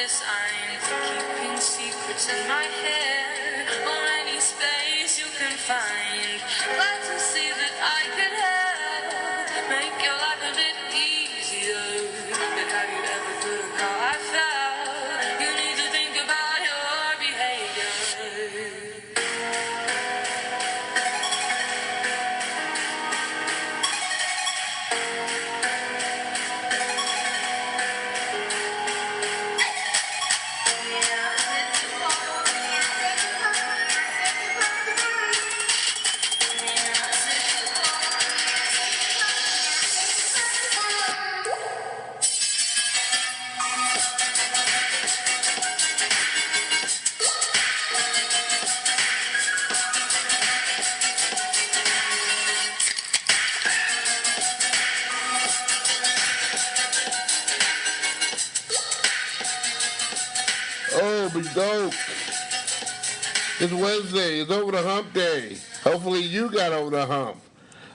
sign for keeping secrets in my head, or any space you can find. Glad to see that I could help make your life a bit easier. But have you ever thought of how I felt? You need to think about your behavior. Oh, be dope. It's Wednesday. It's over the hump day. Hopefully you got over the hump.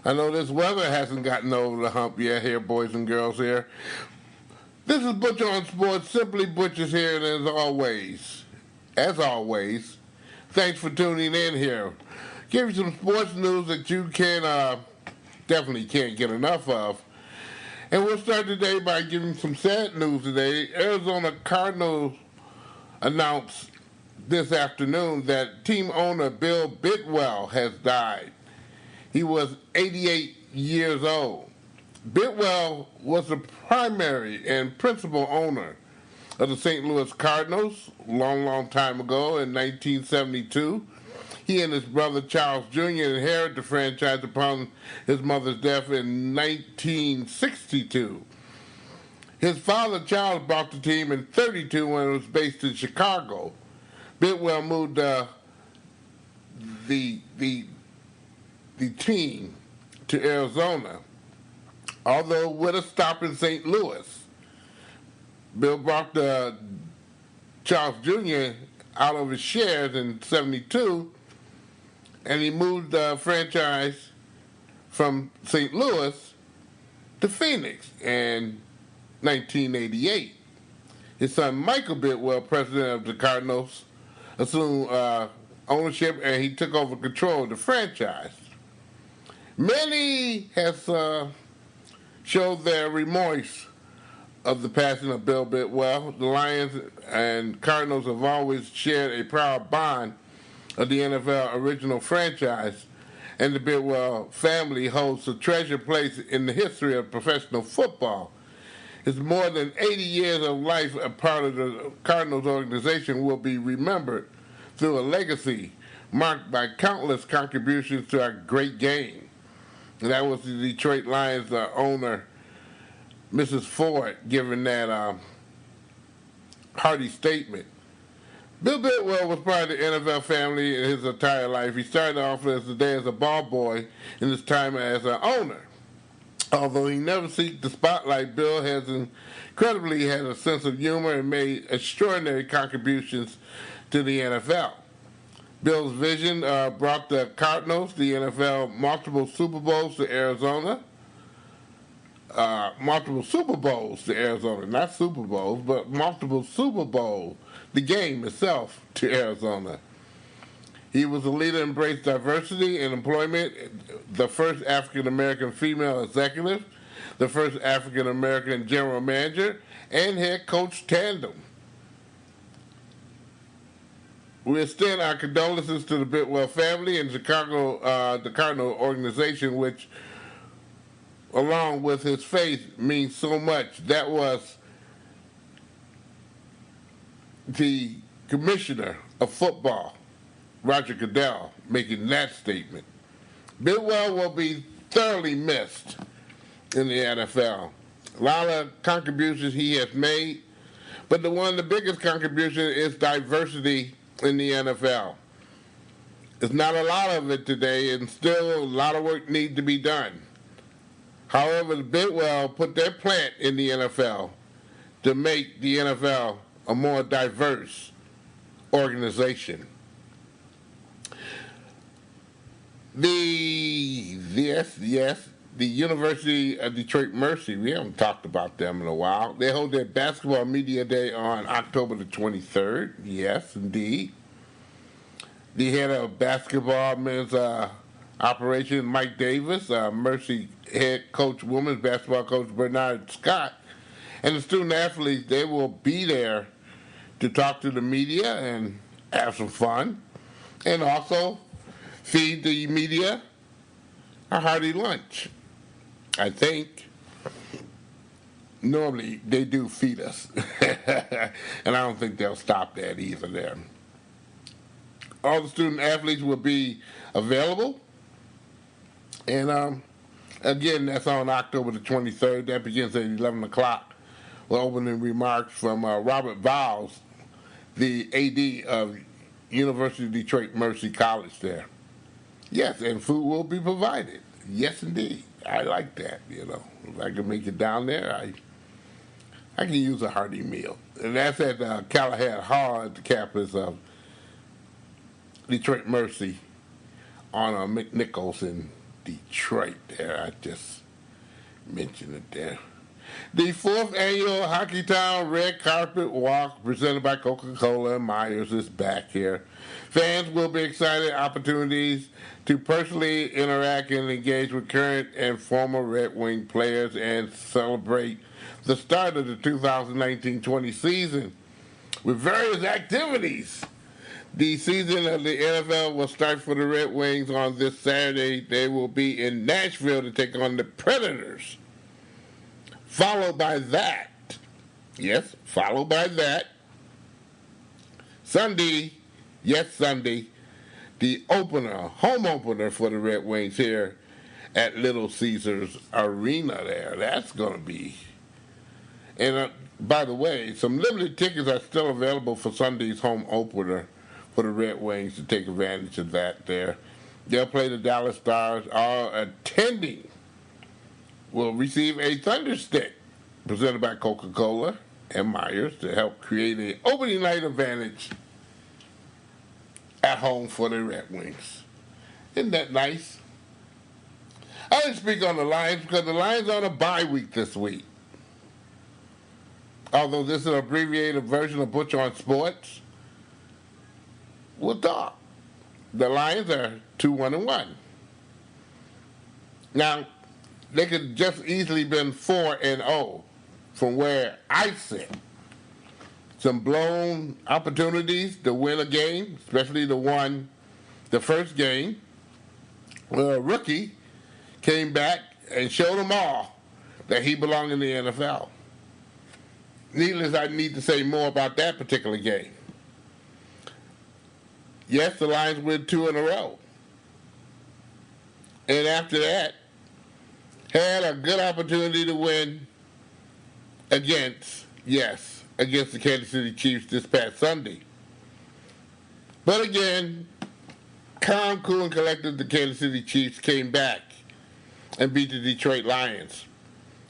I know this weather hasn't gotten over the hump yet here, boys and girls here. This is Butch On Sports. Simply Butch is here, and as always, thanks for tuning in here. Give you some sports news that you definitely can't get enough of. And we'll start today by giving some sad news today. Arizona Cardinals announced this afternoon that team owner Bill Bidwill has died. He was 88 years old. Bidwill was the primary and principal owner of the St. Louis Cardinals long time ago in 1972. He and his brother Charles Jr. inherited the franchise upon his mother's death in 1962. His father, Charles, bought the team in 1932 when it was based in Chicago. Bidwill moved the team to Arizona, although with a stop in St. Louis. Bill brought Charles Jr. out of his shares in 1972, and he moved the franchise from St. Louis to Phoenix in 1988. His son Michael Bidwill, president of the Cardinals, assumed ownership, and he took over control of the franchise. Many have showed their remorse of the passing of Bill Bidwill. The Lions and Cardinals have always shared a proud bond of the NFL original franchise, and the Bidwill family holds a treasured place in the history of professional football. His more than 80 years of life, a part of the Cardinals organization, will be remembered through a legacy marked by countless contributions to our great game. And that was the Detroit Lions owner, Mrs. Ford, giving that hearty statement. Bill Bidwill was part of the NFL family in his entire life. He started off as a ball boy in his time as an owner. Although he never seeked the spotlight, Bill has incredibly had a sense of humor and made extraordinary contributions to the NFL. Bill's vision brought the Cardinals, the NFL, multiple Super Bowls to Arizona. Not Super Bowls, but multiple Super Bowls, the game itself, to Arizona. He was a leader who embraced diversity in employment, the first African-American female executive, the first African-American general manager, and head coach tandem. We extend our condolences to the Bidwill family and Chicago, the Cardinal organization, which, along with his faith, means so much. That was the commissioner of football, Roger Goodell, making that statement. Bidwill will be thoroughly missed in the NFL. A lot of contributions he has made, but one of the biggest contributions is diversity in the NFL. There's not a lot of it today, and still a lot of work needs to be done. However, the Bidwill put their plant in the NFL to make the NFL a more diverse organization. the University of Detroit Mercy, we haven't talked about them in a while. They hold their basketball media day on October the 23rd. Yes, indeed. The head of basketball men's operation, Mike Davis, Mercy head coach, women's basketball coach Bernard Scott, and the student athletes, they will be there to talk to the media and have some fun, and also feed the media a hearty lunch. I think normally they do feed us, and I don't think they'll stop that either there. All the student athletes will be available, and again, that's on October the 23rd. That begins at 11 o'clock with opening remarks from Robert Vowles, the AD of University of Detroit Mercy College there. Yes, and food will be provided. Yes, indeed. I like that, you know. If I can make it down there, I can use a hearty meal. And that's at Callahan Hall at the campus of Detroit Mercy on McNichols in Detroit there. I just mentioned it there. The 4th annual Hockey Town Red Carpet Walk presented by Coca-Cola and Myers is back here. Fans will be excited opportunities to personally interact and engage with current and former Red Wing players and celebrate the start of the 2019-20 season with various activities. The season of the NFL will start for the Red Wings on this Saturday. They will be in Nashville to take on the Predators. Followed by that, Sunday, the home opener for the Red Wings here at Little Caesars Arena there. That's going to be. And by the way, some limited tickets are still available for Sunday's home opener for the Red Wings to take advantage of that there. They'll play the Dallas Stars. All attending will receive a Thunder Stick presented by Coca-Cola and Myers to help create an opening night advantage at home for the Red Wings. Isn't that nice? I didn't speak on the Lions because the Lions are on a bye week this week. Although this is an abbreviated version of Butch On Sports, we'll talk. The Lions are 2-1-1. Now, they could just easily been 4-0 from where I sit. Some blown opportunities to win a game, especially the first game, where a rookie came back and showed them all that he belonged in the NFL. Needless, I need to say more about that particular game. Yes, the Lions win 2 in a row. And after that, had a good opportunity to win against the Kansas City Chiefs this past Sunday. But again, calm, cool, and collected, the Kansas City Chiefs came back and beat the Detroit Lions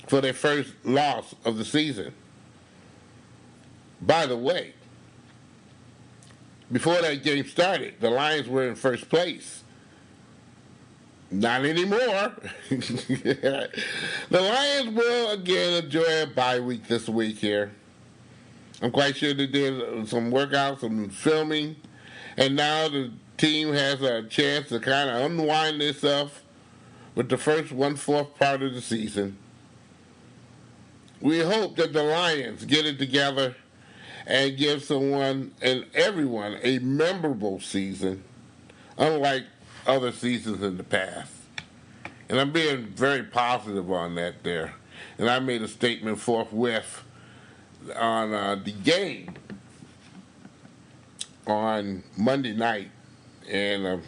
for their first loss of the season. By the way, before that game started, the Lions were in first place. Not anymore. The Lions will again enjoy a bye week this week here. I'm quite sure they did some workouts, some filming, and now the team has a chance to kind of unwind itself with the first 1/4 part of the season. We hope that the Lions get it together and give someone and everyone a memorable season, unlike other seasons in the past. And I'm being very positive on that there. And I made a statement forthwith on the game on Monday night, and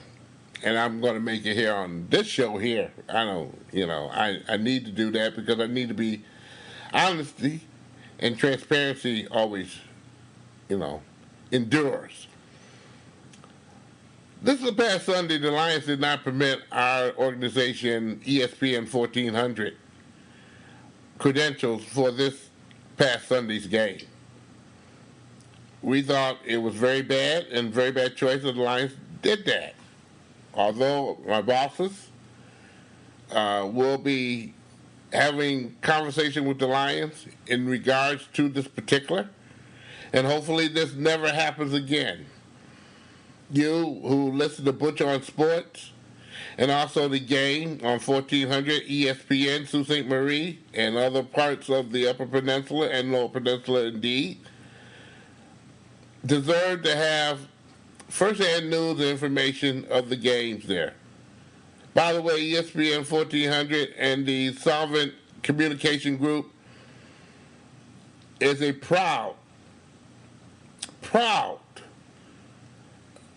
I'm going to make it here on this show here. I need to do that because I need to be honesty and transparency always, endures. This is the past Sunday, the Lions did not permit our organization, ESPN 1400, credentials for this past Sunday's game. We thought it was very bad and very bad choice that the Lions did that. Although my bosses will be having conversation with the Lions in regards to this particular, and hopefully this never happens again. You who listen to Butch On Sports, and also the game on 1400 ESPN, Sault Ste. Marie, and other parts of the Upper Peninsula and Lower Peninsula indeed, deserve to have first-hand news and information of the games there. By the way, ESPN 1400 and the Solvent Communication Group is a proud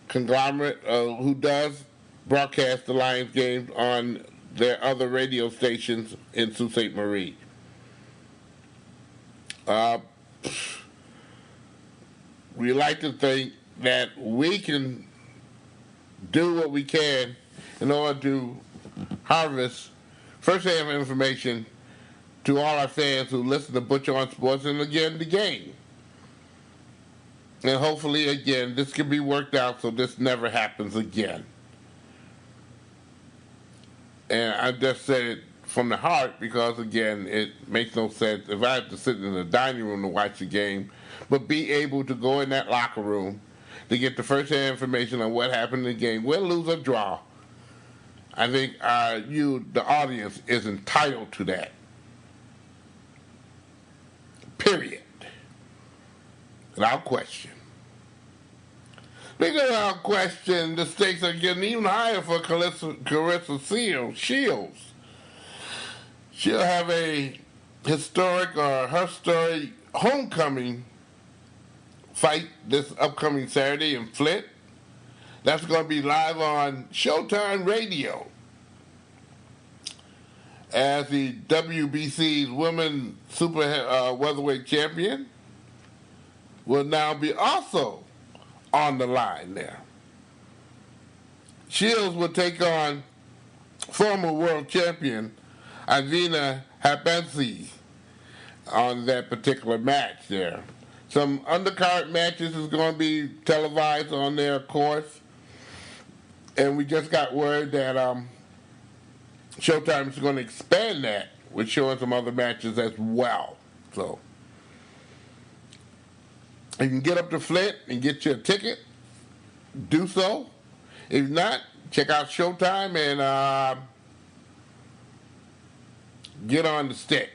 conglomerate who does broadcast the Lions games on their other radio stations in Sault Ste. Marie. We like to think that we can do what we can in order to harvest first-hand information to all our fans who listen to Butch On Sports and, again, the game. And hopefully, again, this can be worked out so this never happens again. And I just said it from the heart because, again, it makes no sense if I have to sit in the dining room to watch the game, but be able to go in that locker room to get the first-hand information on what happened in the game, win, lose, or draw. I think you, the audience, is entitled to that. Period. Without question. Speaking of without question, the stakes are getting even higher for Carissa Shields. She'll have a historic or her story homecoming fight this upcoming Saturday in Flint. That's going to be live on Showtime Radio as the WBC's Women Super Welterweight Champion will now be also on the line there. Shields will take on former world champion Ivina Habensi on that particular match there. Some undercard matches is going to be televised on there, of course. And we just got word that Showtime is going to expand that with showing some other matches as well. So you can get up to Flint and get you a ticket. Do so. If not, check out Showtime and get on the stick.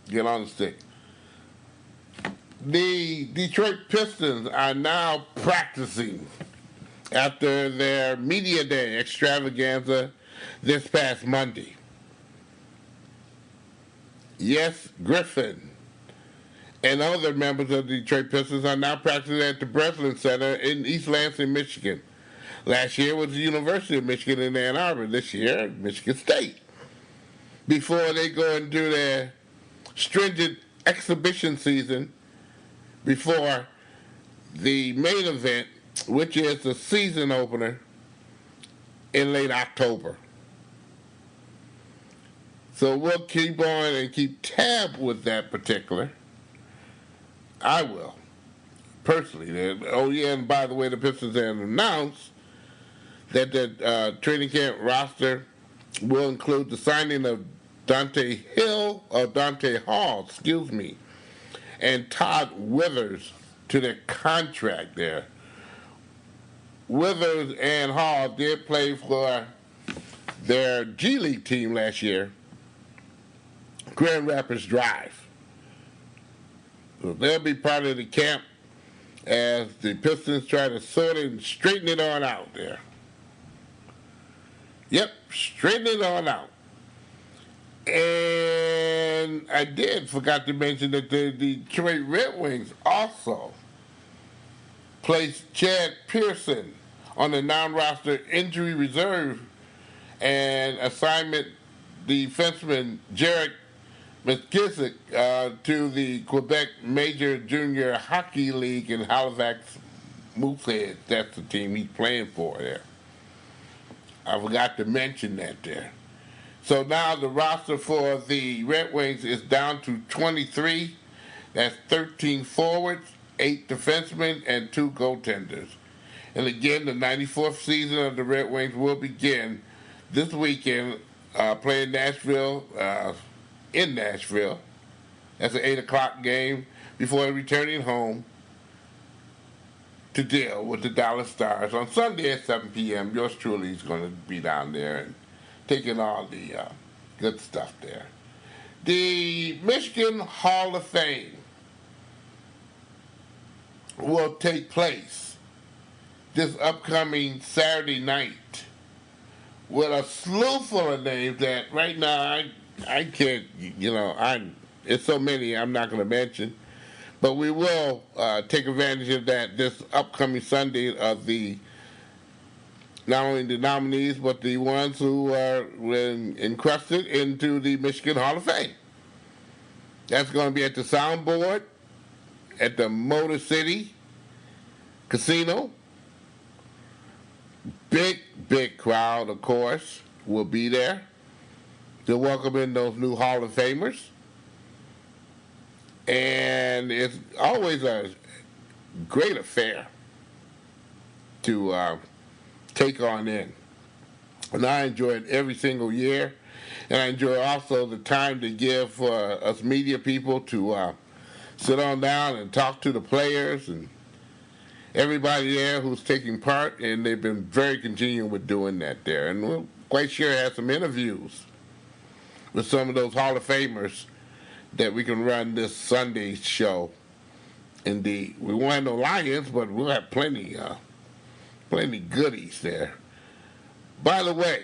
Get on the stick. The Detroit Pistons are now practicing after their Media Day extravaganza this past Monday. Yes, Griffin and other members of the Detroit Pistons are now practicing at the Breslin Center in East Lansing, Michigan. Last year was the University of Michigan in Ann Arbor. This year, Michigan State. Before they go and do their stringent exhibition season before the main event, which is the season opener in late October. So we'll keep on and keep tab with that particular. I will, personally. Oh, yeah, and by the way, the Pistons have announced that the training camp roster will include the signing of Dante Hall, and Todd Withers to their contract there. Withers and Hall did play for their G League team last year, Grand Rapids Drive. So they'll be part of the camp as the Pistons try to sort it and straighten it on out there. Yep, straighten it on out. And I forgot to mention that the Detroit Red Wings also placed Chad Pearson on the non-roster injury reserve and assignment defenseman Jarek McKissick to the Quebec Major Junior Hockey League in Halifax Moosehead. That's the team he's playing for there. I forgot to mention that there. So now the roster for the Red Wings is down to 23. That's 13 forwards, 8 defensemen, and 2 goaltenders. And again, the 94th season of the Red Wings will begin this weekend playing Nashville, in Nashville. That's an 8 o'clock game before returning home to deal with the Dallas Stars. On Sunday at 7 p.m., yours truly is going to be down there and taking all the good stuff there. The Michigan Hall of Fame will take place this upcoming Saturday night with a slew full of names that right now I can't, it's so many I'm not going to mention. But we will take advantage of that this upcoming Sunday of not only the nominees, but the ones who are encrusted into the Michigan Hall of Fame. That's going to be at the Soundboard, at the Motor City Casino. Big crowd, of course, will be there to welcome in those new Hall of Famers. And it's always a great affair to take on in. And I enjoy it every single year. And I enjoy also the time to give us media people to sit on down and talk to the players and everybody there who's taking part. And they've been very continuing with doing that there. And we're quite sure have some interviews with some of those Hall of Famers that we can run this Sunday show. Indeed, we won't have no Lions, but we'll have plenty goodies there. By the way,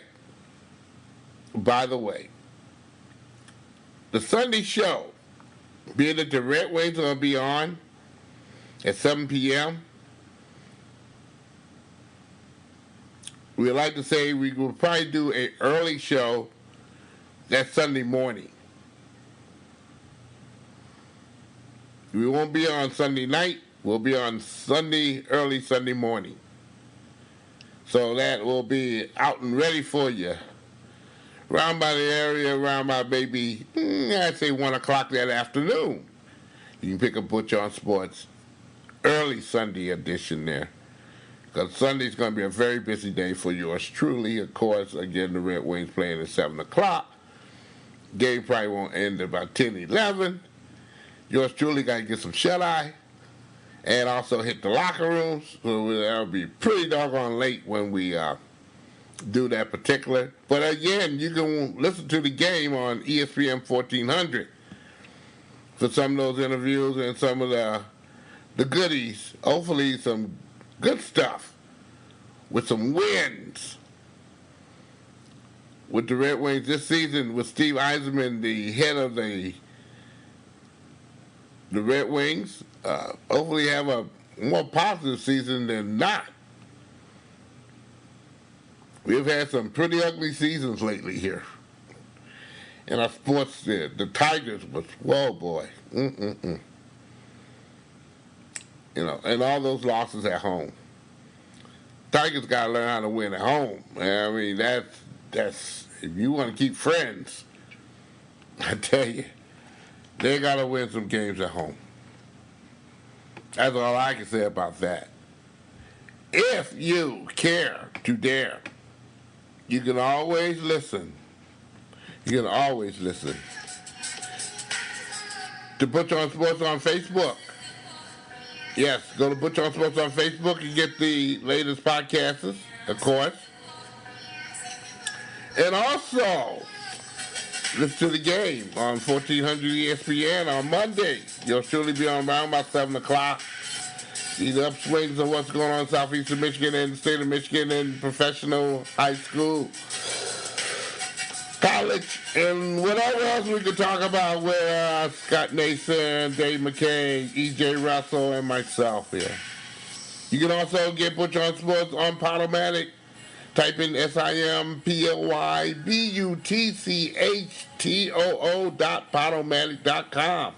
the Sunday show, being that the Red Wings are going to be on at 7 p.m., we'd like to say we will probably do an early show that Sunday morning. We won't be on Sunday night. We'll be on early Sunday morning. So that will be out and ready for you. Around by the area, around by maybe, I'd say 1 o'clock that afternoon. You can pick up Butch On Sports early Sunday edition there. Because Sunday's going to be a very busy day for yours truly. Of course, again, the Red Wings playing at 7 o'clock. Game probably won't end at about 10, 11. Yours truly got to get some shut-eye and also hit the locker rooms. So that'll be pretty doggone late when we do that particular. But again, you can listen to the game on ESPN 1400 for some of those interviews and some of the goodies. Hopefully some good stuff with some wins with the Red Wings this season with Steve Yzerman, the head of the Red Wings. Hopefully have a more positive season than not. We've had some pretty ugly seasons lately here. In our sports, the Tigers was, whoa boy. And all those losses at home. Tigers got to learn how to win at home. I mean, that's if you want to keep friends, I tell you, they got to win some games at home. That's all I can say about that. If you care to dare, you can always listen. You can always listen to Butch On Sports on Facebook. Yes, go to Butch On Sports on Facebook and get the latest podcasts, of course. And also, listen to the game on 1400 ESPN on Monday. You'll surely be on around about 7 o'clock. See the upswings of what's going on in southeastern Michigan and the state of Michigan and professional, high school, college, and whatever else we could talk about with Scott Nason, Dave McKay, E.J. Russell, and myself here. You can also get Butch On Sports on Podomatic. Type in SIMPLYBUTCHTOO.podomatic.com.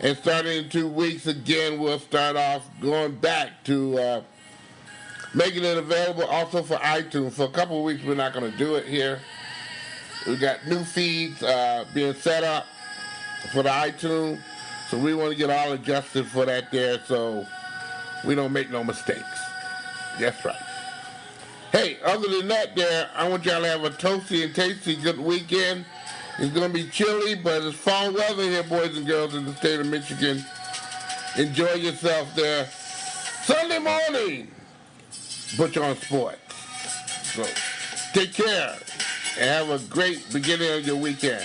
And starting in 2 weeks, again, we'll start off going back to making it available also for iTunes. For a couple of weeks, we're not going to do it here. We got new feeds being set up for the iTunes. So we want to get all adjusted for that there so we don't make no mistakes. That's right. Hey, other than that there, I want y'all to have a toasty and tasty good weekend. It's going to be chilly, but it's fall weather here, boys and girls, in the state of Michigan. Enjoy yourself there. Sunday morning, Butch On Sports. So, take care and have a great beginning of your weekend.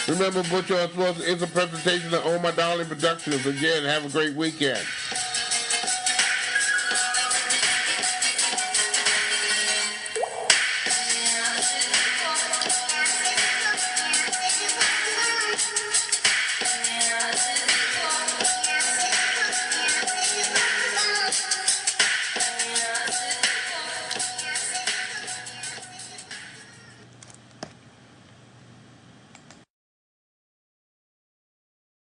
Remember, Butch On Sports is a presentation of Oh My Darling Productions. Again, have a great weekend.